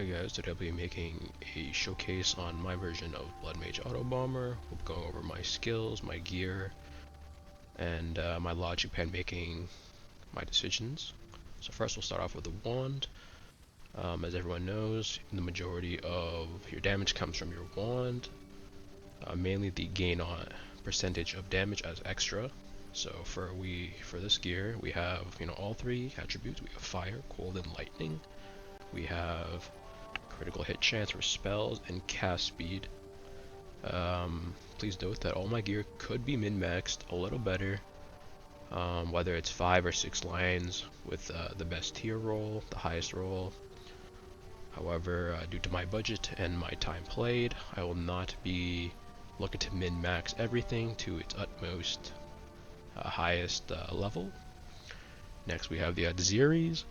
Hey guys, today I'll be making a showcase on my version of Bloodmage autobomber. We'll be going over my skills, my gear, and my logic behind making my decisions. So first we'll start off with the wand. As everyone knows, the majority of your damage comes from your wand. Mainly the gain on percentage of damage as extra. So for this gear, we have all three attributes. We have fire, cold, and lightning. We have critical hit chance for spells, and cast speed. Please note that all my gear could be min-maxed a little better, whether it's 5 or 6 lines with the best tier roll, the highest roll. However, due to my budget and my time played, I will not be looking to min-max everything to its utmost highest level. Next we have the Zeries,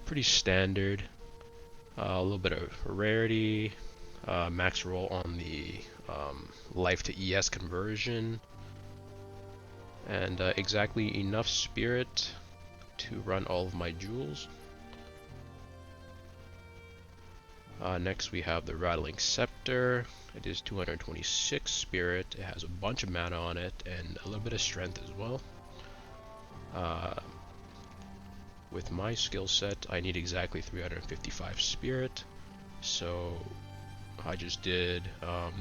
pretty standard. A little bit of rarity, max roll on the life to ES conversion, and exactly enough spirit to run all of my jewels. Next we have the Rattling Scepter. It is 226 spirit, it has a bunch of mana on it, and a little bit of strength as well. With my skill set, I need exactly 355 spirit, so I just did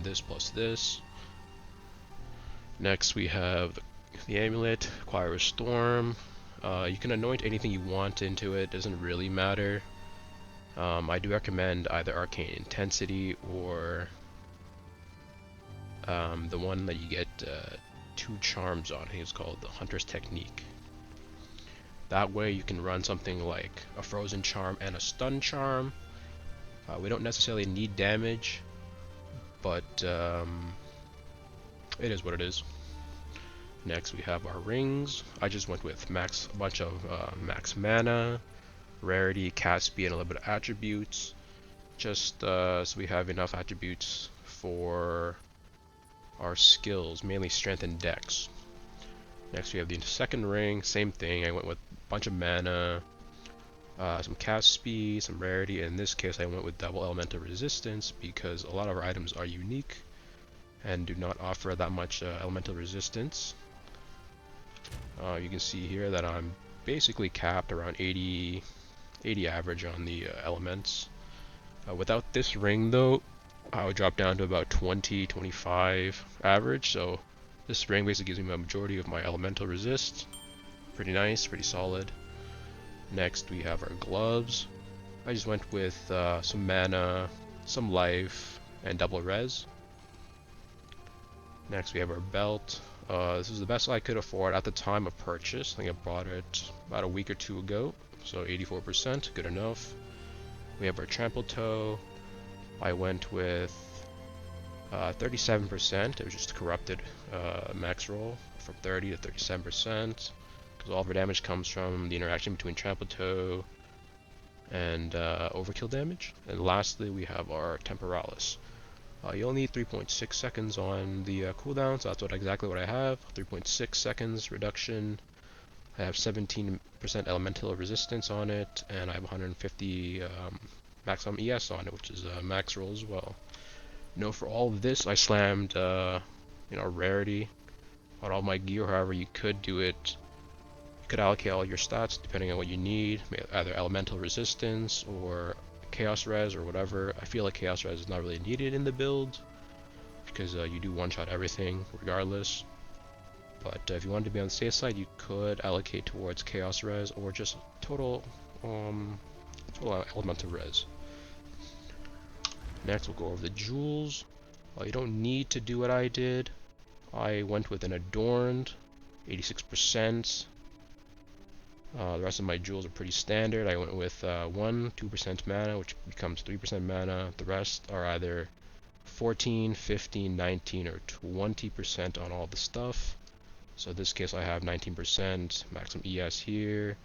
this plus this. Next we have the amulet, Acquire Storm. You can anoint anything you want into it, doesn't really matter. I do recommend either Arcane Intensity or the one that you get 2 charms on. I think it's called the Hunter's Technique. That way you can run something like a Frozen Charm and a Stun Charm. We don't necessarily need damage, but it is what it is. Next we have our rings. I just went with a bunch of max mana, rarity, cast speed, and a little bit of attributes, just so we have enough attributes for our skills, mainly strength and dex. Next we have the second ring, same thing. I went with a bunch of mana, some cast speed, some rarity. In this case I went with double elemental resistance because a lot of our items are unique and do not offer that much elemental resistance. You can see here that I'm basically capped around 80 average on the elements. Without this ring though, I would drop down to about 20-25 average, so this ring basically gives me a majority of my elemental resist. Pretty nice, pretty solid. Next we have our gloves. I just went with some mana, some life, and double res. Next we have our belt. This is the best I could afford at the time of purchase. I think I bought it about a week or two ago, so 84%, good enough. We have our trampletoe. I went with 37%. It was just corrupted max roll from 30 to 37%, because all of our damage comes from the interaction between trampletoe and overkill damage. And lastly, we have our temporalis. You only need 3.6 seconds on the cooldown, so that's exactly what I have. 3.6 seconds reduction. I have 17% elemental resistance on it, and I have 150 maximum ES on it, which is a max roll as well. For all of this, I slammed rarity on all my gear. However, you could do it. You could allocate all your stats depending on what you need, either elemental resistance or chaos res or whatever. I feel like chaos res is not really needed in the build because you do one-shot everything regardless. But if you wanted to be on the safe side, you could allocate towards chaos res or just total elemental res. Next we'll go over the jewels. You don't need to do what I did. I went with an adorned, 86%. The rest of my jewels are pretty standard. I went with 2% mana, which becomes 3% mana. The rest are either 14, 15, 19, or 20% on all the stuff. So in this case I have 19% maximum ES here.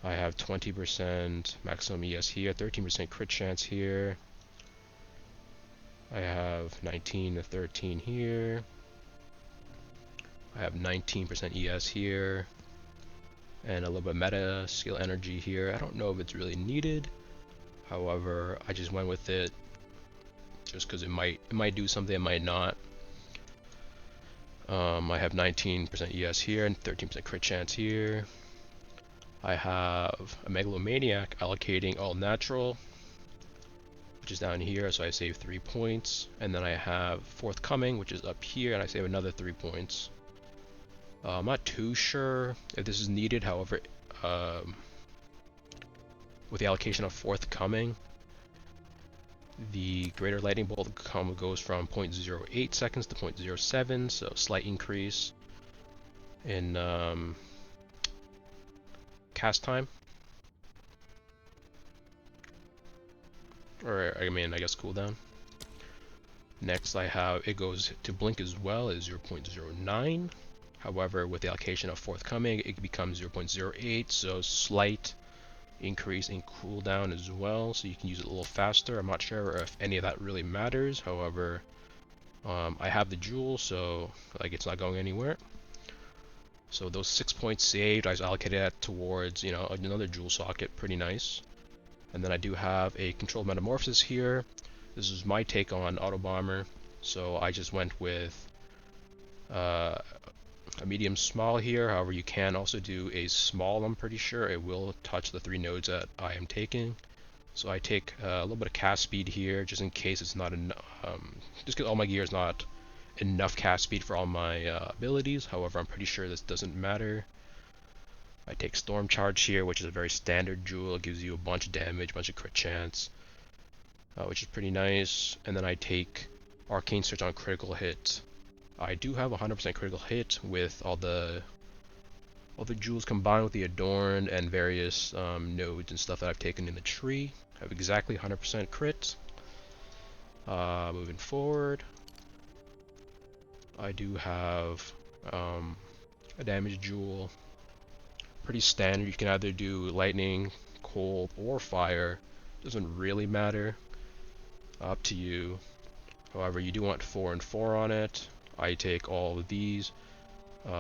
I have 20% maximum ES here, 13% crit chance here. I have 19 to 13 here. I have 19% ES here. And a little bit of meta skill energy here. I don't know if it's really needed. However, I just went with it just because it might do something, it might not. I have 19% ES here and 13% crit chance here. I have a megalomaniac allocating all natural, which is down here, so I save 3 points. And then I have forthcoming, which is up here, and I save another 3 points. I'm not too sure if this is needed, however, with the allocation of forthcoming, the greater lightning bolt goes from 0.08 seconds to 0.07, so slight increase in cast time. Or, I mean, I guess cooldown. Next, I have, it goes to blink as well as 0.09. However, with the allocation of forthcoming, it becomes 0.08, so slight increase in cooldown as well, so you can use it a little faster. I'm not sure if any of that really matters. However, I have the jewel, so like it's not going anywhere. So those 6 points saved, I allocated that towards, you know, another jewel socket. Pretty nice. And then I do have a controlled metamorphosis here. This is my take on autobomber, so I just went with a medium small here. However, you can also do a small. I'm pretty sure it will touch the 3 nodes that I am taking. So I take a little bit of cast speed here, just in case it's not enough. Just because all my gear is not enough cast speed for all my abilities. However, I'm pretty sure this doesn't matter. I take storm charge here, which is a very standard jewel. It gives you a bunch of damage, bunch of crit chance, which is pretty nice. And then I take arcane search on critical hit. I do have 100% critical hit with all the jewels combined with the adorned and various nodes and stuff that I've taken in the tree. I have exactly 100% crit. Moving forward, I do have a damage jewel. Pretty standard. You can either do lightning, cold, or fire. Doesn't really matter. Up to you. However, you do want 4 and 4 on it. I take all of these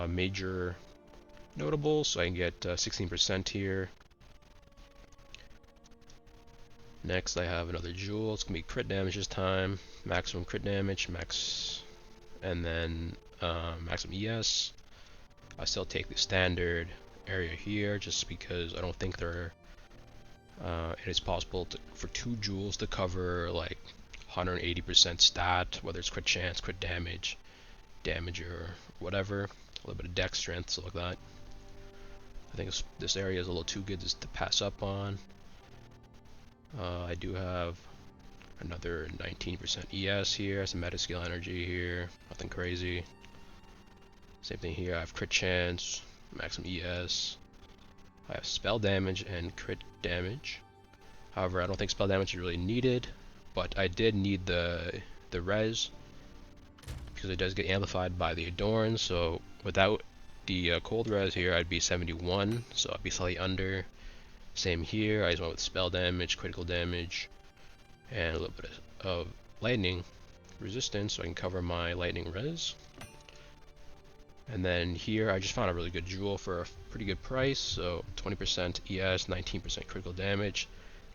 major notables, so I can get 16% here. Next, I have another jewel. It's gonna be crit damage this time. Maximum crit damage, and then maximum ES. I still take the standard area here, just because I don't think it is possible for 2 jewels to cover like 180% stat, whether it's crit chance, crit damage, or whatever. A little bit of dex strength, so like that. I think this area is a little too good just to pass up on. I do have another 19% ES here, some meta skill energy here, nothing crazy. Same thing here, I have crit chance, maximum ES. I have spell damage and crit damage. However, I don't think spell damage is really needed, but I did need the res, because it does get amplified by the adorn. So without the cold res here, I'd be 71, so I'd be slightly under. Same here, I just went with spell damage, critical damage, and a little bit of lightning resistance, so I can cover my lightning res. And then here, I just found a really good jewel for a pretty good price, so 20% ES, 19% critical damage.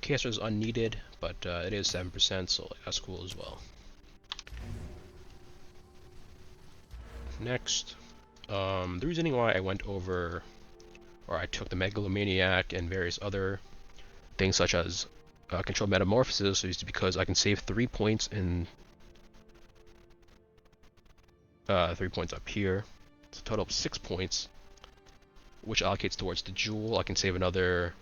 Chaos is unneeded, but it is 7%, so that's cool as well. Next, the reasoning why I went over, or I took the megalomaniac and various other things such as controlled metamorphosis is because I can save 3 points in 3 points up here. It's a total of 6 points, which allocates towards the jewel. I can save another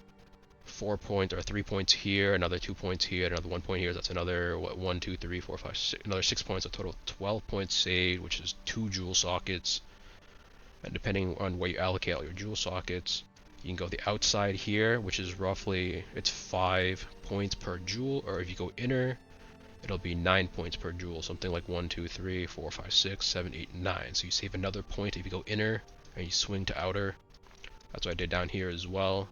4 points or 3 points here, another 2 points here, another 1 point here. That's another 1, 2, 3, 4, 5, 6, another 6 points. A total of 12 points saved, which is 2 jewel sockets. And depending on where you allocate all your jewel sockets, you can go the outside here, which is roughly, it's 5 points per jewel, or if you go inner, it'll be 9 points per jewel, something like 1, 2, 3, 4, 5, 6, 7, 8, 9. So you save another point if you go inner and you swing to outer. That's what I did down here as well.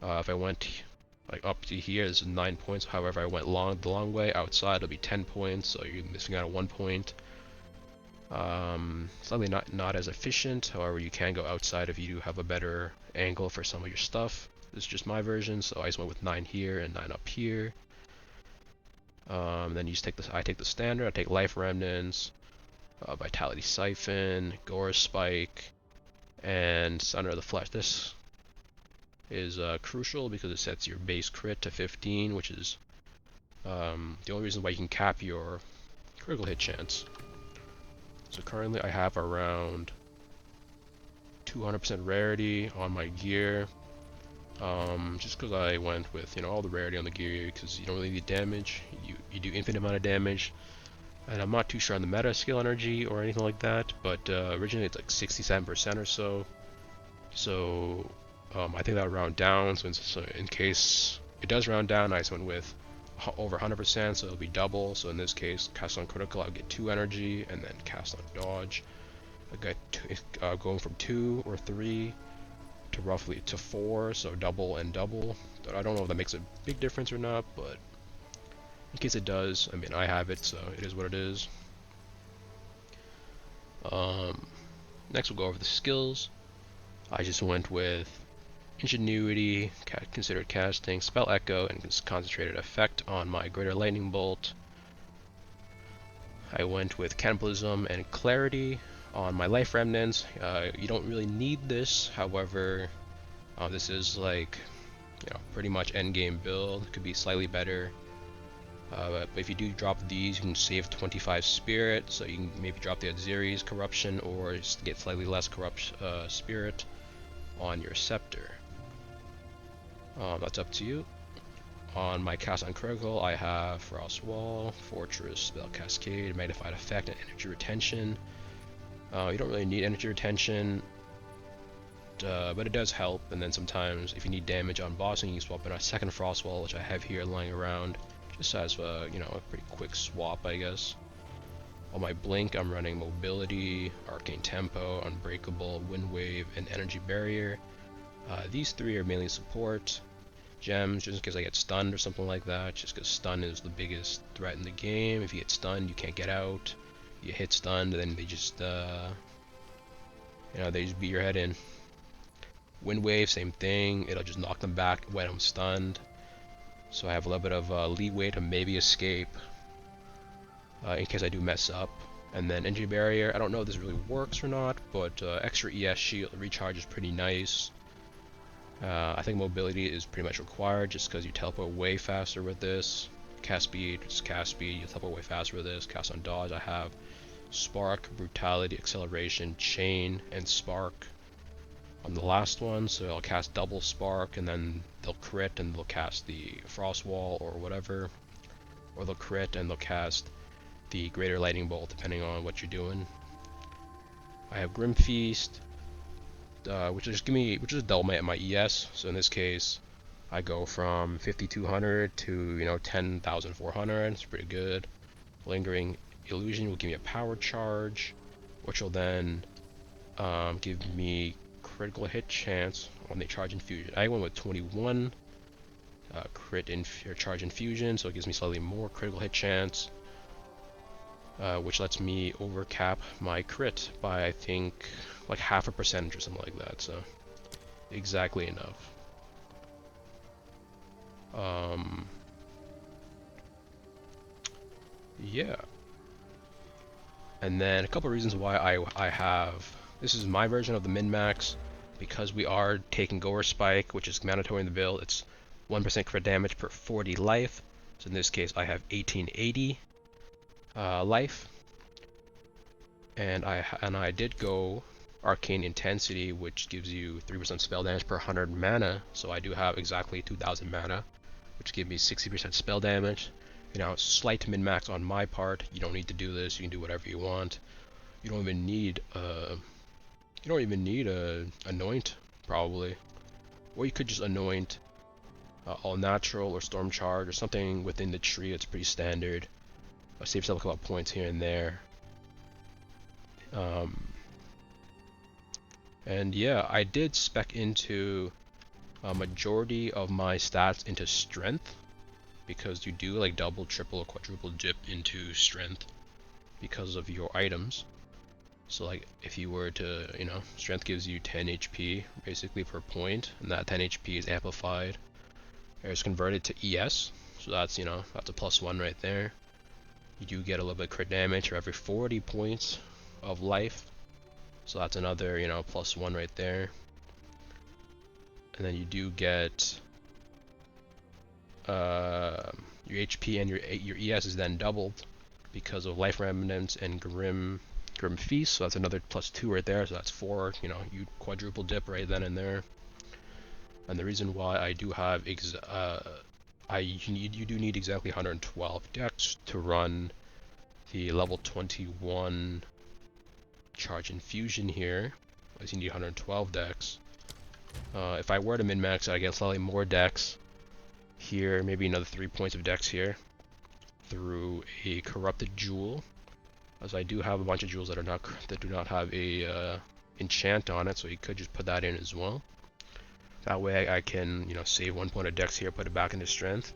If I went like up to here, this is 9 points. However, if I went the long way outside, it'll be 10 points. So you're missing out on 1 point. Slightly not as efficient. However, you can go outside if you do have a better angle for some of your stuff. This is just my version, so I just went with 9 here and 9 up here. Then you just take this. I take the standard. I take life remnants, vitality siphon, gore spike, and Sunder of the Flesh. This is crucial because it sets your base crit to 15, which is the only reason why you can cap your critical hit chance. So currently I have around 200% rarity on my gear. Just because I went with, you know, all the rarity on the gear because you don't really need damage. You do infinite amount of damage. And I'm not too sure on the meta skill energy or anything like that, but originally it's like 67% or so. So I think that would round down, so in case it does round down, I just went with over 100%, so it'll be double. So in this case, cast on critical, I'll get 2 energy, and then cast on dodge, I got going from 2 or 3 to roughly to 4, so double and double. But I don't know if that makes a big difference or not, but in case it does, I mean, I have it, so it is what it is. Next we'll go over the skills. I just went with Ingenuity, considered casting, Spell Echo, and concentrated effect on my Greater Lightning Bolt. I went with Cannibalism and Clarity on my Life Remnants. You don't really need this, however, this is like, you know, pretty much endgame build. It could be slightly better. But if you do drop these, you can save 25 spirit, so you can maybe drop the Aziri's corruption or just get slightly less spirit on your scepter. That's up to you. On my cast on critical, I have Frost Wall, Fortress, Spell Cascade, Magnified Effect, and Energy Retention. You don't really need Energy Retention, but it does help. And then sometimes, if you need damage on bossing, you can swap in a second Frost Wall, which I have here lying around, just as you know, a pretty quick swap, I guess. On my blink, I'm running Mobility, Arcane Tempo, Unbreakable, Wind Wave, and Energy Barrier. These 3 are mainly support. Gems, just in case I get stunned or something like that, just because stun is the biggest threat in the game. If you get stunned, you can't get out. You hit stunned, then they just, you know, they just beat your head in. Wind Wave, same thing. It'll just knock them back when I'm stunned. So I have a little bit of leeway to maybe escape in case I do mess up. And then Energy Barrier, I don't know if this really works or not, but extra ES shield recharge is pretty nice. I think mobility is pretty much required just because you teleport way faster with this. Cast speed, just cast speed, you teleport way faster with this. Cast on dodge, I have Spark, Brutality, Acceleration, Chain, and Spark on the last one, so I'll cast double Spark and then they'll crit and they'll cast the Frost Wall or whatever, or they'll crit and they'll cast the Greater Lightning Bolt depending on what you're doing. I have Grim Feast, which is double my ES. So in this case, I go from 5,200 to, you know, 10,400. It's pretty good. Lingering Illusion will give me a power charge, which will then give me critical hit chance when they charge infusion. I went with 21 charge infusion, so it gives me slightly more critical hit chance, which lets me overcap my crit by, I think, like 0.5% or something like that. So exactly enough. Yeah. And then a couple of reasons why I have, this is my version of the min-max, because we are taking Gore Spike, which is mandatory in the build. It's 1% crit damage per 40 life. So in this case, I have 1880 life. And I did go Arcane Intensity, which gives you 3% spell damage per 100 mana. So I do have exactly 2,000 mana, which gives me 60% spell damage. You know, slight min-max on my part. You don't need to do this. You can do whatever you want. You don't even need anoint, probably, or you could just anoint all natural or storm charge or something within the tree. It's pretty standard. Save yourself a couple of points here and there. And yeah, I did spec into a majority of my stats into strength, because you do like double, triple, or quadruple dip into strength because of your items. So like if you were to, you know, strength gives you 10 HP basically per point, and that 10 HP is amplified or is converted to ES. So that's, you know, that's a +1 right there. You do get a little bit of crit damage for every 40 points of life. So that's another, you know, +1 right there. And then you do get your HP and your ES is then doubled because of life remnants and grim feast. So that's another +2 right there. So that's 4. You know, you quadruple dip right then and there. And the reason why I do have you do need exactly 112 dex to run the level 21 charge infusion here, as you need 112 dex. If I were to min-max, I get slightly more dex here, maybe another 3 points of dex here through a corrupted jewel, as I do have a bunch of jewels that do not have a enchant on it, so you could just put that in as well. That way I can, you know, save 1 point of dex here, put it back into strength.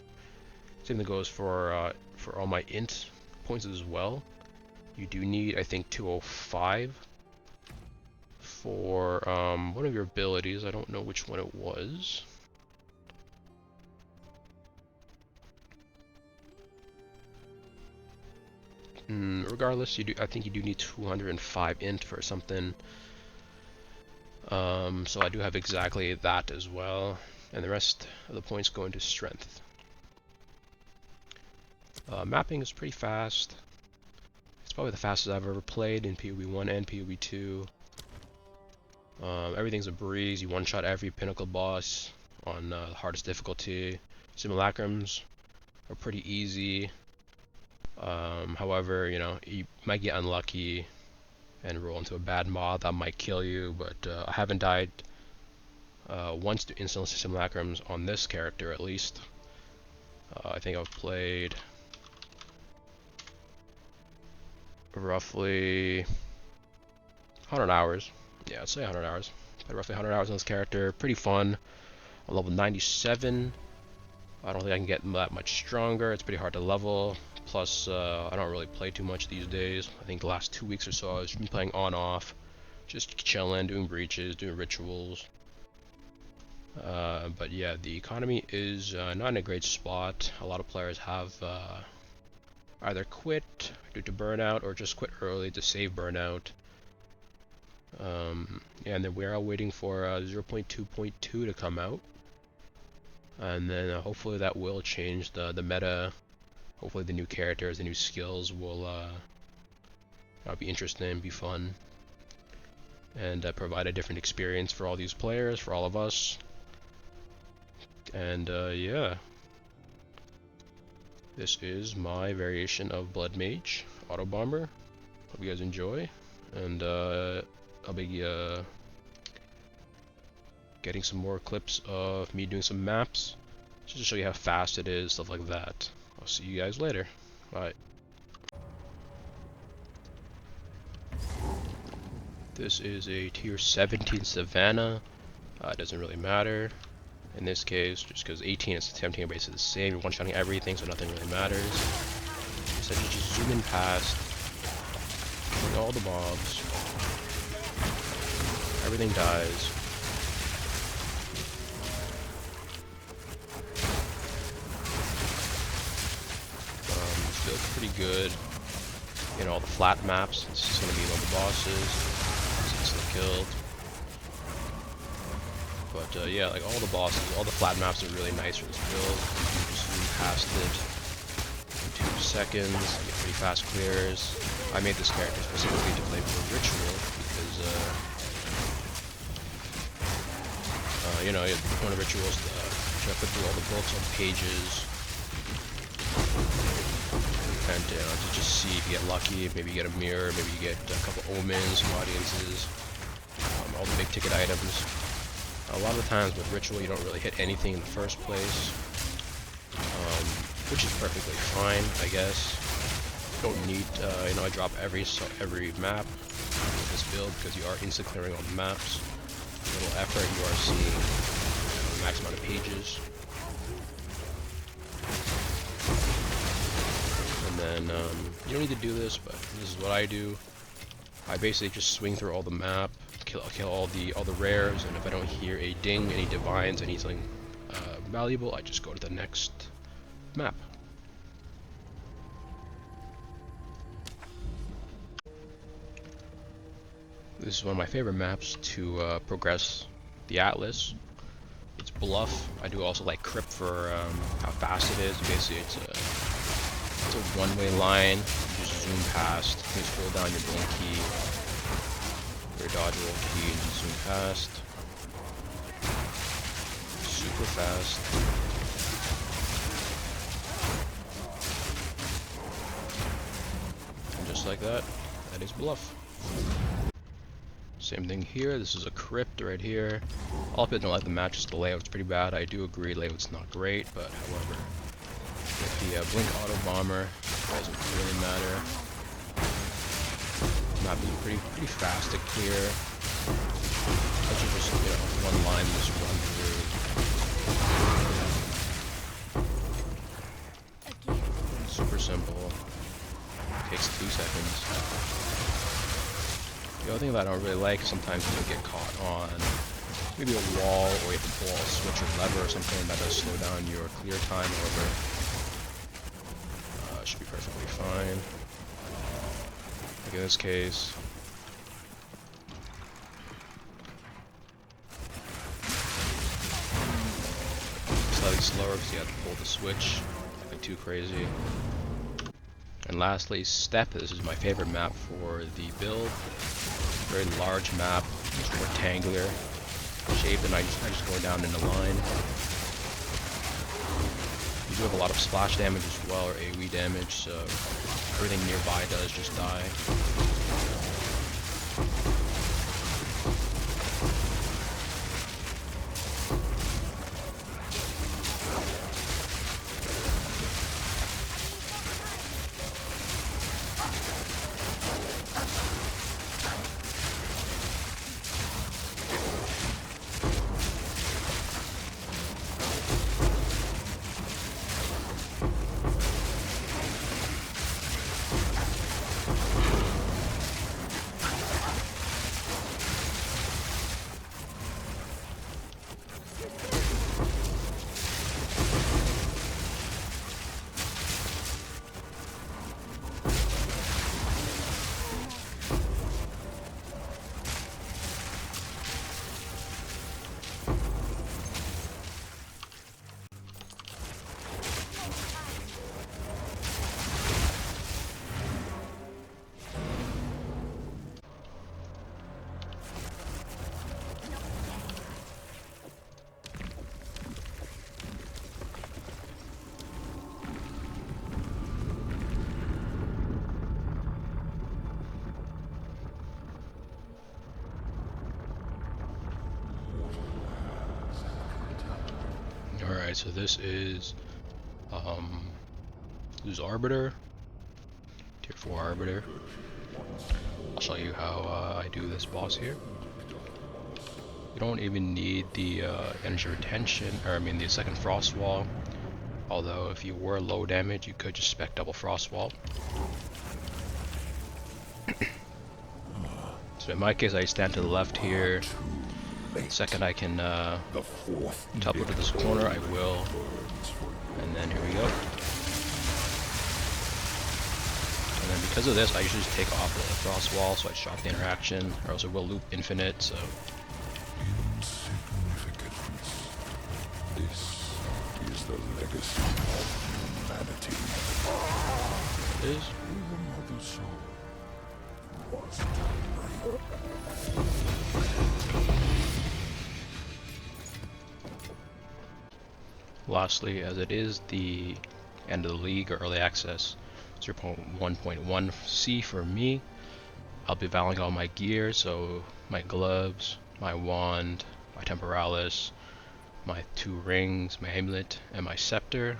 Same thing goes for all my int points as well. You do need, I think, 205 for one of your abilities. I don't know which one it was. Regardless, I think you do need 205 int for something. So I do have exactly that as well, and the rest of the points go into strength. Mapping is pretty fast. It's probably the fastest I've ever played in POE1 and POE2. Everything's a breeze. You one-shot every pinnacle boss on the hardest difficulty. Simulacrums are pretty easy. However, you know, you might get unlucky and roll into a bad mob that might kill you, but I haven't died once to instant simulacrums on this character at least. I think I've played roughly 100 hours. Yeah, I'd say 100 hours. Played roughly 100 hours on this character. Pretty fun. I'm level 97. I don't think I can get that much stronger. It's pretty hard to level. Plus, I don't really play too much these days. I think the last 2 weeks or so I've been playing on-off. Just chilling, doing breaches, doing rituals. But yeah, the economy is not in a great spot. A lot of players have either quit due to burnout or just quit early to save burnout. Yeah, and then we're all waiting for 0.2.2 to come out. And then hopefully that will change the meta. Hopefully the new characters, the new skills will be interesting, be fun, and provide a different experience for all these players, for all of us. And yeah, this is my variation of Bloodmage, autobomber. Hope you guys enjoy, and I'll be getting some more clips of me doing some maps, just to show you how fast it is, stuff like that. I'll see you guys later. Bye. This is a tier 17 Savannah. It doesn't really matter in this case, just because 18 and 17 are basically the same. You're one-shotting everything, so nothing really matters. So you just zoom in past, killing all the mobs. Everything dies. Feels pretty good. You know, all the flat maps. This is gonna be all the bosses. Instantly killed. But yeah, like all the bosses, all the flat maps are really nice for this build. You can just zoom past it in 2 seconds. You get pretty fast clears. I made this character specifically to play for ritual because you know, one of rituals try to put through all the books, all the pages. And to just see if you get lucky, maybe you get a mirror, maybe you get a couple omens, some audiences, all the big ticket items. A lot of the times with ritual you don't really hit anything in the first place, which is perfectly fine, I guess. You don't need, you know, I drop every map with this build because you are insta clearing all the maps. A little effort, you are seeing the max amount of pages. And then, you don't need to do this, but this is what I do. I basically just swing through all the map, kill all the rares, and if I don't hear a ding, any divines, anything valuable, I just go to the next map. This is one of my favorite maps to progress the Atlas. It's Bluff. I do also like Crypt for how fast it is. Basically, it's a one-way line. You just zoom past. You just hold down your blink key, your dodge roll key, and just zoom past. Super fast. And just like that, that is Bluff. Same thing here. This is a Crypt right here. All people don't like the match, just the layout's pretty bad. I do agree, layout's not great, but however, with the blink autobomber, it doesn't really matter. The map is pretty fast to clear. Such just one line just run through. Super simple. Takes 2 seconds. The other thing that I don't really like is sometimes you get caught on maybe a wall, or you have to pull a switch or lever or something that does slow down your clear time. However, it should be perfectly fine. Like in this case, slightly slower because you have to pull the switch. Nothing too crazy. And lastly, Steppe. This is my favorite map for the build. Very large map, just rectangular shape, and I just go down in a line. You do have a lot of splash damage as well, or AoE damage, so everything nearby does just die. Alright, so this is Arbiter, tier 4 Arbiter. I'll show you how I do this boss here. You don't even need the energy retention, or I mean the second frost wall. Although if you were low damage, you could just spec double frost wall. So in my case, I stand to the left here. The second I can teleport to this corner, I will. And then here we go. And then because of this, I usually just take off the frost wall, so I stop the interaction, or else it will loop infinite, so. This is the legacy of humanity. It is. Lastly, as it is the end of the league or early access 0.1.1c for me, I'll be valuing all my gear, so my gloves, my wand, my temporalis, my 2 rings, my amulet, and my scepter.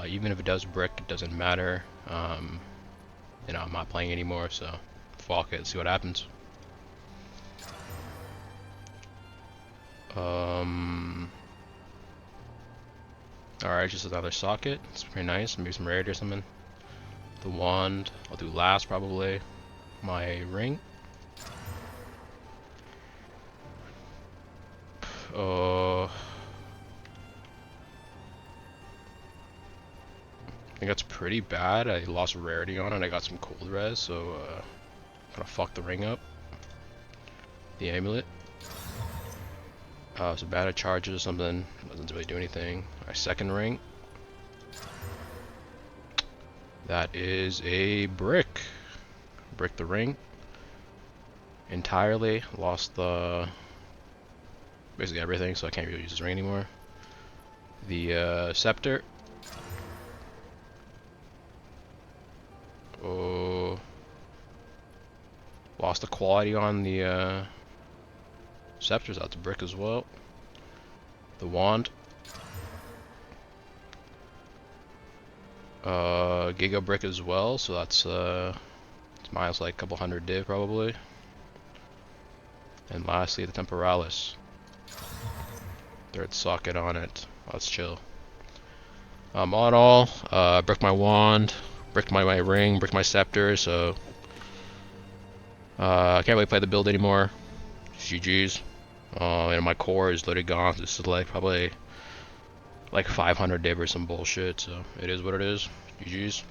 Even if it does brick, it doesn't matter. I'm not playing anymore, so fuck it, see what happens. Alright, just another socket. It's pretty nice. Maybe some rarity or something. The wand, I'll do last probably. my ring. I think that's pretty bad. I lost rarity on it. I got some cold res, so kind of fucked the ring up. The amulet. Savannah charges or something. Doesn't really do anything. My second ring. That is a brick. Brick the ring. Entirely. Lost the... basically everything, so I can't really use this ring anymore. The scepter. Oh. Lost the quality on the scepters. That's a brick as well. The wand. Giga brick as well, so that's it's minus like a couple hundred div probably. And lastly, the temporalis. Third socket on it. Let's chill. On all, bricked my wand, bricked my ring, bricked my scepter, so I can't really play the build anymore. GG's. And my core is literally gone. This is like probably like 500 div or some bullshit, so it is what it is. GG's.